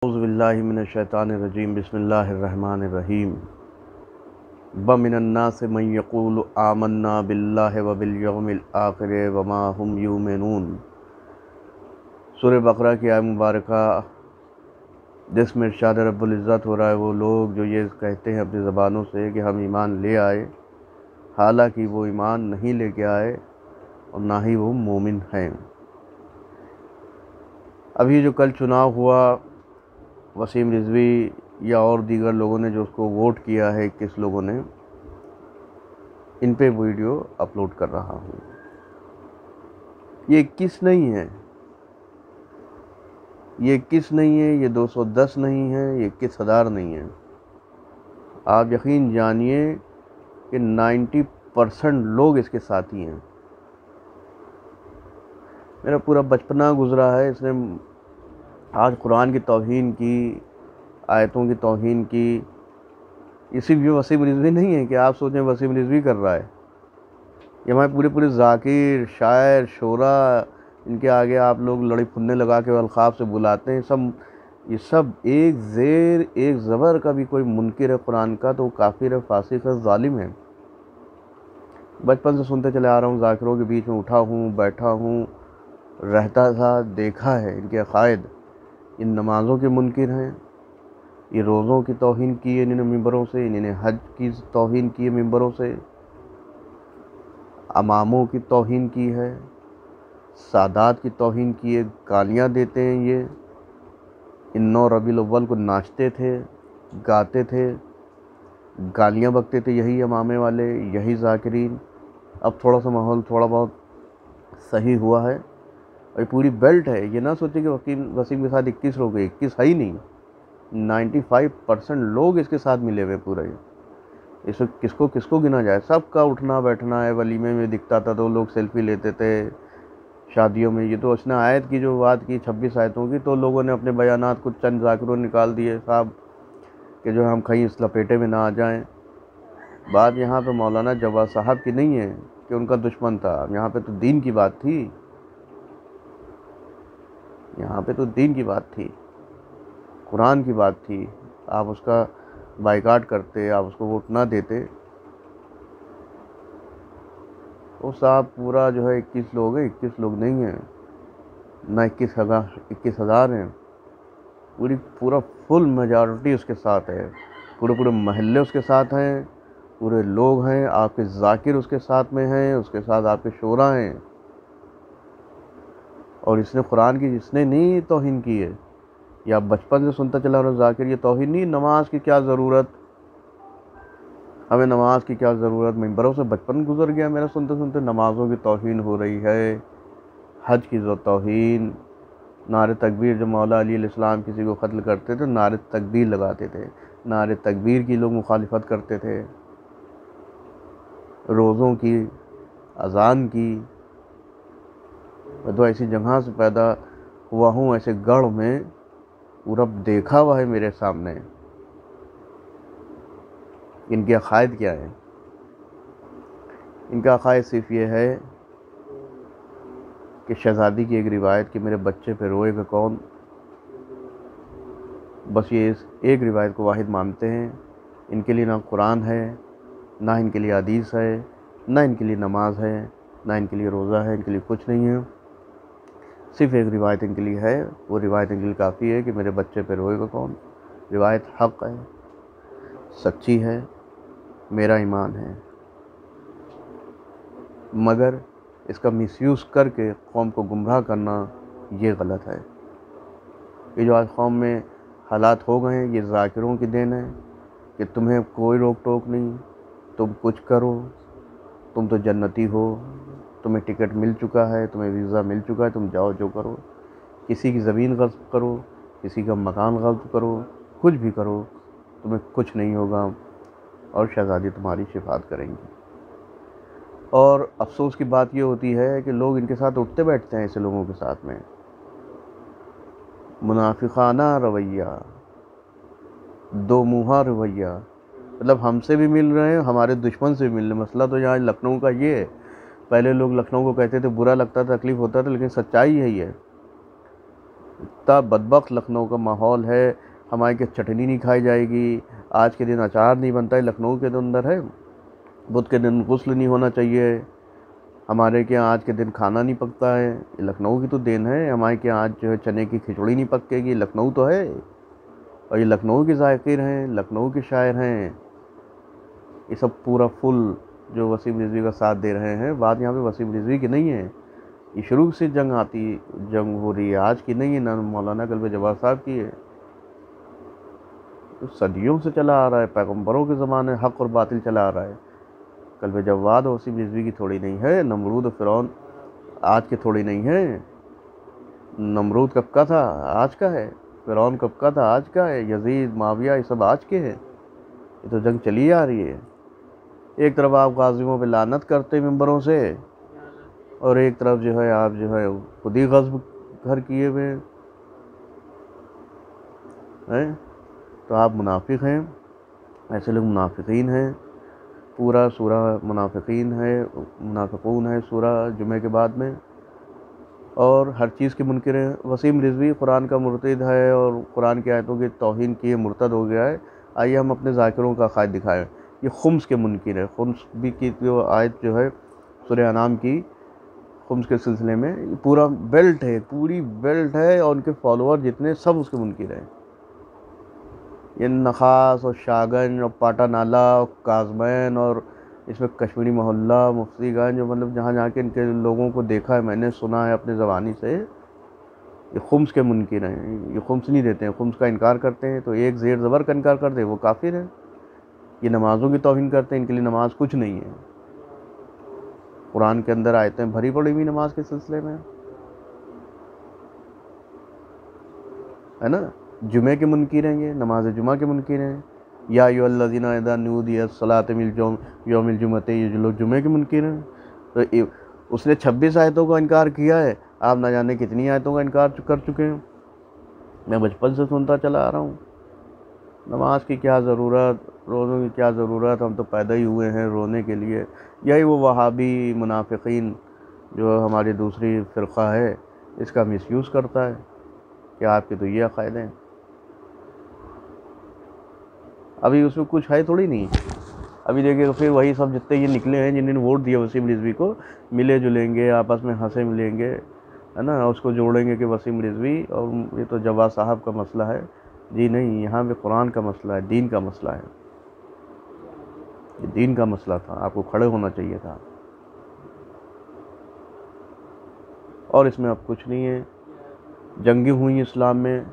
औज़ुबिल्लाहिमिनश्शैतानिर्रजीम बिस्मिल्लाहिर्रहमानिर्रहीम वमिनन्नासि मन यक़ूलु आमन्ना बिल्लाहि व बिल यौमिल आखिर वमा हुम युमिनून। सूरह बकरा की आयत मुबारका जिसमें इरशाद रब्बुल इज़्ज़त हो रहा है, वो लोग जो ये कहते हैं अपनी ज़बानों से कि हम ईमान ले आए, हालांकि वो ईमान नहीं लेके आए और ना ही वो मोमिन हैं। अभी जो कल चुनाव हुआ, वसीम रिजवी या और दीगर लोगों ने जो उसको वोट किया है, 21 लोगों ने, इन पे वीडियो अपलोड कर रहा हूँ। ये 21 नहीं है, ये 21 नहीं है, ये 210 नहीं है, ये 21,000 नहीं है। आप यकीन जानिए कि 90% लोग इसके साथी हैं। मेरा पूरा बचपना गुजरा है, इसने आज कुरान की तौहीन की, आयतों की तौहीन की। इसी भी वसीम रिजवी नहीं है कि आप सोचें वसीम रिजवी कर रहा है। ये हमारे पूरे जाकिर, शायर, शोरा, इनके आगे आप लोग लड़ी फुन्ने लगा के अलखाब से बुलाते हैं। ये सब एक ज़ेर एक ज़बर का भी कोई मुनकिर है कुरान का तो काफिर है, फासिक है, ज़ालिम है। बचपन से सुनते चले आ रहा हूँ, जाकिरों के बीच में उठा हूँ, बैठा हूँ, रहता था, देखा है इनके अकायद। इन नमाज़ों के मुनकिर हैं, ये रोज़ों की तौहीन की है इन्होंने मिंबरों से, इन्होंने हज की तौहीन की है मिंबरों से, अमामों की तौहीन की है, सादात की तौहीन की है, गालियाँ देते हैं। ये इन 9 रबीउल अव्वल को नाचते थे, गाते थे, गालियाँ बकते थे, यही अमामे वाले, यही जाकिरीन। अब थोड़ा सा माहौल थोड़ा बहुत सही हुआ है और ये पूरी बेल्ट है। ये ना सोचे कि वसीम के साथ 21 लोग, 21 है ही नहीं, 95% लोग इसके साथ मिले हुए पूरा। ये इसको किसको किसको गिना जाए, सबका उठना बैठना है। वलीमे में दिखता था तो लोग सेल्फी लेते थे, शादियों में। ये तो उसने आयत की जो बात की, 26 आयतों की, तो लोगों ने अपने बयानात कुछ चंद जाकिरों निकाल दिए साहब कि जो हम कहीं इस लपेटे में ना आ जाएं। बात यहाँ पे मौलाना जवाद साहब की नहीं है कि उनका दुश्मन था, यहाँ पे तो दीन की बात थी, यहाँ पे तो दीन की बात थी, कुरान की बात थी। आप उसका बाइकाट करते, आप उसको वोट ना देते। वो साहब पूरा जो है 21 लोग हैं, 21 लोग नहीं हैं, ना 21,000 हैं। पूरा फुल मेजॉरिटी उसके साथ है, पूरे महल्ले उसके साथ हैं, पूरे लोग हैं, आपके जाकिर उसके साथ में हैं, उसके साथ आपके शोरा हैं। और इसने कुरान की जिसने नहीं तौहीन की है, या बचपन से सुनता चला रहा जाकिर, ये तौहीन नहीं। नमाज की क्या ज़रूरत, हमें नमाज की क्या ज़रूरत, मिंबरों से बचपन गुजर गया मेरा सुनते सुनते। नमाज़ों की तौहीन हो रही है, हज की जो तौहीन, नारे तकबीर, जो मौला अली अलैहिस्सलाम किसी को कत्ल करते थे नारे तकबीर लगाते थे, नारे तकबीर की लोग मुखालिफत करते थे। रोज़ों की, अज़ान की। मैं तो ऐसी जगह से पैदा हुआ हूँ, ऐसे गढ़ में, पूरा देखा हुआ है मेरे सामने। इनके अकायद क्या है? इनका अकायद सिर्फ ये है कि शहज़ादी की एक रिवायत कि मेरे बच्चे पे रोएगा कौन, बस ये इस एक रिवायत को वाहिद मानते हैं। इनके लिए ना कुरान है, ना इनके लिए हदीस है, ना इनके लिए नमाज है, ना इनके लिए रोज़ा है, इनके लिए कुछ नहीं है। सिर्फ एक रिवायत इनके लिए है, वो रिवायत इनके लिए काफ़ी है कि मेरे बच्चे पे रोएगा कौन। रिवायत हक़ है, सच्ची है, मेरा ईमान है, मगर इसका मिसयूज़ करके कौम को गुमराह करना ये गलत है। ये जो आज कौम में हालात हो गए हैं, ये जाकिरों की देन है कि तुम्हें कोई रोक टोक नहीं, तुम कुछ करो, तुम तो जन्नती हो, तुम्हें टिकट मिल चुका है, तुम्हें वीज़ा मिल चुका है, तुम जाओ जो करो। किसी की ज़मीन ग़स्ब करो, किसी का मकान ग़स्ब करो, कुछ भी करो, तुम्हें कुछ नहीं होगा और शहज़ादी तुम्हारी शिफात करेंगी। और अफसोस की बात ये होती है कि लोग इनके साथ उठते बैठते हैं, ऐसे लोगों के साथ में मुनाफिकाना रवैया, दो मुँहा रवैया। मतलब हमसे भी मिल रहे हैं, हमारे दुश्मन से भी मिल रहे हैं। मसला तो यहाँ लखनऊ का ये है। पहले लोग लखनऊ को कहते थे, बुरा लगता था, तकलीफ़ होता था, लेकिन सच्चाई यही है। इतना बदबख्त लखनऊ का माहौल है। हमारे के चटनी नहीं खाई जाएगी, आज के दिन अचार नहीं बनता है, लखनऊ के अंदर है। बुध के दिन गुस्ल नहीं होना चाहिए, हमारे के यहाँ आज के दिन खाना नहीं पकता है। ये लखनऊ की तो देन है। हमारे के यहाँ आज जो है चने की खिचड़ी नहीं पकेगी, लखनऊ तो है। और ये लखनऊ के ज़ायकीर हैं, लखनऊ के शायर हैं। ये सब पूरा फुल जो वसीम रिजवी का साथ दे रहे हैं। बात यहाँ पे वसीम रिजवी की नहीं है, ये शुरू से जंग हो रही है, आज की नहीं है, ना मौलाना कल्बे जवाब साहब की है। तो सदियों से चला आ रहा है, पैगम्बरों के ज़माने हक़ और बातिल चला आ रहा है। कल्बे जवाद और वसीम रिजवी की थोड़ी नहीं है, नमरूद और फ़िरौन आज के थोड़ी नहीं है। नमरूद कब का था, आज का है। फ़िरौन कब का था, आज का है। यजीद, माविया, ये सब आज के हैं। ये तो जंग चली आ रही है। एक तरफ आप गाज़ियों पे लानत करते मिंबरों से, और एक तरफ जो है आप जो है खुद ही ग़ज़ब घर किए हुए हैं। तो आप मुनाफिक हैं, ऐसे लोग मुनाफिकीन हैं। पूरा सूरा मुनाफिकीन है, मुनाफिकून है सूरा जुमे के बाद में, और हर चीज़ के मुनकिर हैं। वसीम रिजवी कुरान का मुर्तद है और कुरान की आयतों की तौहीन किए मुर्तद हो गया है। आइए हम अपने ज़ाकिरों का क़ायद दिखाएं। ये खुम्स के मुनकिर है। खुम्स भी की जो आयत जो है सूरह अनाम की, खुम्स के सिलसिले में पूरा बेल्ट है, पूरी बेल्ट है, और उनके फॉलोअर जितने सब उसके मुनकिर हैं। ये नखास और शाहगंज और पाटा नाला और काजमैन और इसमें कश्मीरी मोहल्ला, मुफ्तीगंज, जो मतलब जहाँ जहाँ के इनके लोगों को देखा है मैंने, सुना है अपने ज़बानी से, ये खुम्स के मुनकिर हैं। ये खुम्स नहीं देते हैं, खुम्स का इनकार करते हैं। तो एक ज़ेर ज़बर का इनकार कर दे वो काफिर है। ये नमाज़ों की तौहीन करते हैं, इनके लिए नमाज कुछ नहीं है। कुरान के अंदर आयतें भरी पड़ी हुई नमाज के सिलसिले में, है ना। जुमे के मुनकिर हैं, ये नमाज जुमा के मुनकिर हैं। या अय्युहल्लज़ीना इज़ा नूदिया लिस्सलाति मिन यौमिल जुमअति, ये जो लोग जुमे के मुनकिर हैं। तो उसने 26 आयतों का इनकार किया है, आप ना जाने कितनी आयतों का इनकार कर चुके हैं। मैं बचपन से सुनता चला आ रहा हूँ, नमाज की क्या ज़रूरत, रोज़ों की क्या ज़रूरत, हम तो पैदा ही हुए हैं रोने के लिए। यही वो वहाबी मुनाफिकीन जो हमारी दूसरी फ़िरक़ा है, इसका मिसयूज़ करता है कि आपके तो ये अक़ायदे हैं। अभी उसमें कुछ है थोड़ी नहीं। अभी देखिए फिर वही सब जितने ये निकले हैं जिन्होंने वोट दिया वसीम रिजवी को, मिले जुलेंगे, आपस में हंसे मिलेंगे, है ना, उसको जोड़ेंगे कि वसीम रिजवी और ये तो जवाद साहब का मसला है। जी नहीं, यहाँ पे कुरान का मसला है, दीन का मसला है। ये दीन का मसला था, आपको खड़े होना चाहिए था, और इसमें अब कुछ नहीं है। जंगें हुई इस्लाम में,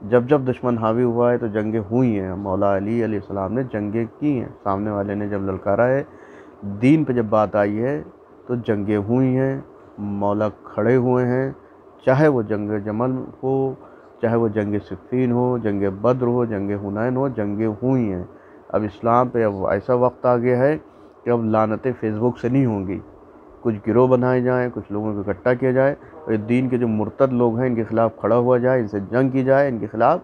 जब जब दुश्मन हावी हुआ है तो जंगें हुई हैं। मौला अली अलैहिस्सलाम ने जंगें की हैं, सामने वाले ने जब ललकारा है। दीन पे जब बात आई है तो जंगें हुई हैं, मौला खड़े हुए हैं। चाहे वो जंग जमल हो, चाहे वो जंग सिफ़ीन हो, जंग बद्र हो, जंग हुनैन हो, जंगें हुई हैं। अब इस्लाम पे अब ऐसा वक्त आ गया है कि अब लानतें फेसबुक से नहीं होंगी। कुछ गिरोह बनाए जाएँ, कुछ लोगों को इकट्ठा किया जाए, और दीन के जो मुर्तद लोग हैं इनके ख़िलाफ़ खड़ा हुआ जाए, इनसे जंग की जाए, इनके ख़िलाफ़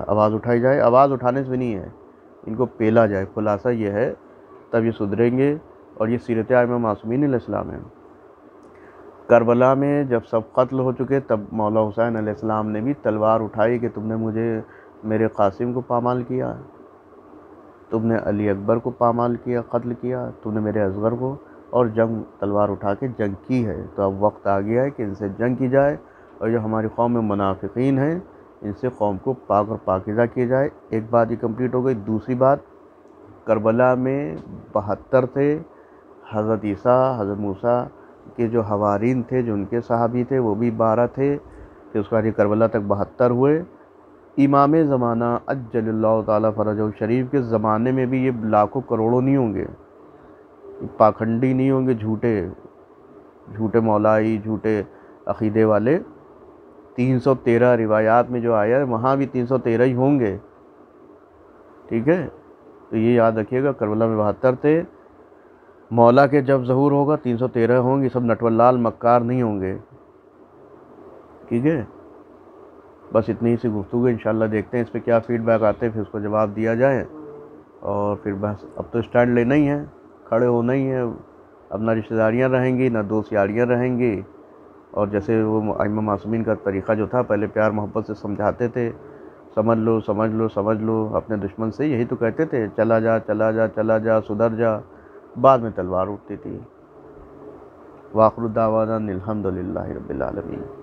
आवाज़ उठाई जाए। आवाज़ उठाने से भी नहीं है, इनको पेला जाए। खुलासा ये है, तब ये सुधरेंगे। और ये सीरत आइम्मा मासूमीन अलैहिस्सलाम है। करबला में जब सब कत्ल हो चुके, तब मौला हुसैन अलैहिस्सलाम ने भी तलवार उठाई कि तुमने मुझे, मेरे कासिम को पामाल किया, तुमने अली अकबर को पामाल किया, कत्ल किया, तुमने मेरे असगर को, और जंग तलवार उठा के जंग की है। तो अब वक्त आ गया है कि इनसे जंग की जाए, और जो हमारी कौम में मुनाफिकीन हैं इनसे कौम को पाक और पाकीज़ा किया जाए। एक बात ये कंप्लीट हो गई। दूसरी बात, करबला में 72 थे। हज़रत ईसा, हज़रत मूसा के जो हवारीन थे, जो उनके सहाबी थे, वो भी 12 थे। फिर उसके बाद ये करबला तक 72 हुए। इमाम ज़माना अज्जलल्लाहु ताला फ़रजहु शरीफ के ज़माने में भी ये लाखों करोड़ों नहीं होंगे, पाखंडी नहीं होंगे, झूठे मौलाई, झूठे अक़ीदे वाले। 313 रिवायात में जो आया है वहाँ भी 313 ही होंगे, ठीक है। तो ये याद रखिएगा, करबला में 72 थे। मौला के जब ज़हूर होगा 313 होंगे। सब नटवरलाल मक्कार नहीं होंगे, ठीक है। बस इतनी सी गुफ्तगू, इंशाल्लाह देखते हैं इस पर क्या फ़ीडबैक आते हैं, फिर उसको जवाब दिया जाए। और फिर बस अब तो स्टैंड लेना ही है, खड़े होना ही है। अब ना रिश्तेदारियाँ रहेंगी, ना दोस्त यारियाँ रहेंगी, और जैसे वो इमाम मासूमीन का तरीक़ा जो था, पहले प्यार मोहब्बत से समझाते थे, समझ लो समझ लो समझ लो, अपने दुश्मन से यही तो कहते थे, चला जा चला जा चला जा, सुधर जा। बाद में तलवार उठती थी। वाखिर दावाना अनिल हम्दुलिल्लाहि रब्बिल आलमीन।